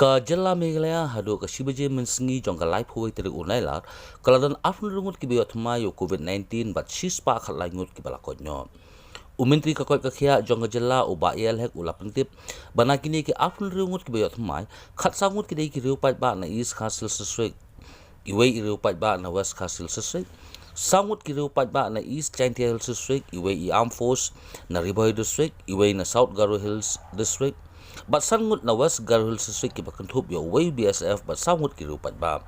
Ka jela Meghalaya Haduh ka Shibaje Sngi jong ka life huai tere unai lar kaladan afun Ngut Kiba Koit COVID-19 bat shispa khat lai Ngut Kiba Koit nyo. Menteri ka Koit ka khia jong ka jela uba el hek ula pentip bana kini ki afun Ngut Kiba Koit khat sangut ki dei ki riu pat ba na RiKhasi sesrek iwe riu pat ba na RiKhasi sesrek sangut ki riu pat ba na East Chanti Hills District iwe Armed Force na Riboy District iwe na South Garo Hills District but sangut na West Garo Hills District ki bakantup yo way BSF but sangut ki rupat ba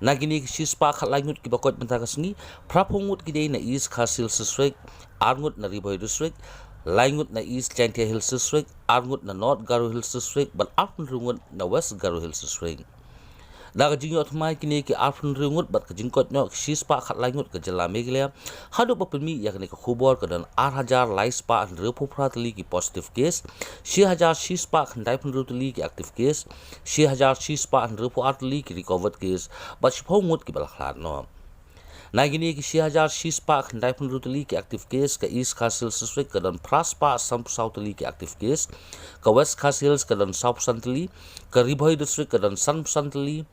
nagini shispa khalai Ngut Kiba Koit Mynta ka Sngi prapungut ki dei na East RiKhasi District arngut na Riboy District laingut na East Chanti Hills District arngut na North Garo Hills District but afun rungut na West Garo Hills District daga jingo thmai kini ki afun rungut bat ka jingkot nyo shispa khalai Ngut ka jela Meghalaya Haduh papilmi yakni ka khubor ka dan 8000 laispa an repu pratli ki positive case 6000 shispa khandai pun rutli ki active case 6000 shispa an repu atli ki recovered case bat shphongut ki balakhat no nagini ki 6000 shispa khandai pun rutli ki active case ka East RiKhasi District ka dan praspa sam southli ki active case ka West RiKhasi ka dan south santli ka Riboy District ka dan san santli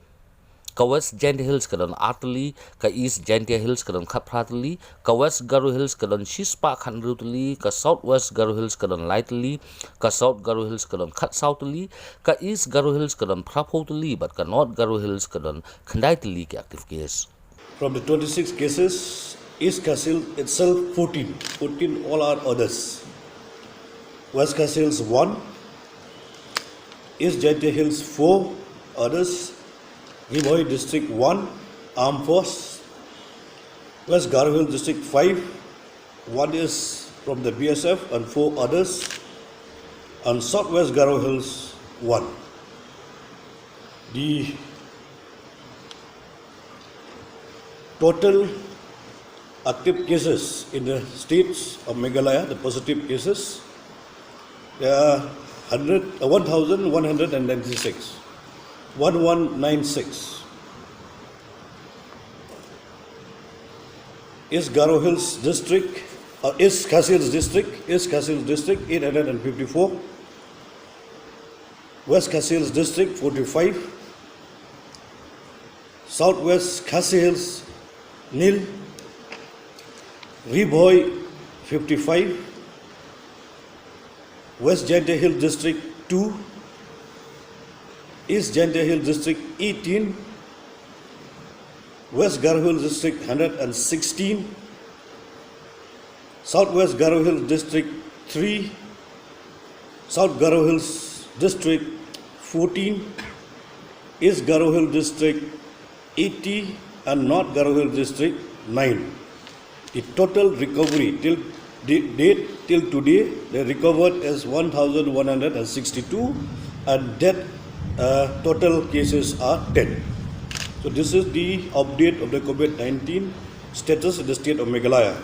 ka West Chanti Hills ka dan atli ka East Chanti Hills ka dan khapratli ka West Garo Hills ka dan shispa khandrutli ka South West Garo Hills ka dan lightli ka South Garo Hills ka dan khat southli ka East Garo Hills ka dan phraphotli but ka North Garo Hills ka dan khandaitli ki active case. From the 26 cases, East RiKhasi itself 14 all are others. West RiKhasi 1, East Chanti Hills 4 others, Riboy District 1, Armed Force, West Garo Hills District 5, 1 is from the BSF and 4 others, and Southwest Garo Hills 1. The total active cases in the states of Meghalaya, the positive cases, there are 1,196. 1196. East Garo Hills District, East RiKhasi District 854, West RiKhasi District 45, Southwest RiKhasi Hills nil, Riboy 55, West Chanti Hills District 2, East Chanti Hills District 18, West Garo Hills District 116, Southwest Garo Hills District 3, South Garo Hills District 14, East Garo Hills District 80 and North Garo Hills District 9. The total recovery till today, they recovered as 1,162 and death total cases are 10. So this is the update of the COVID-19 status in the state of Meghalaya.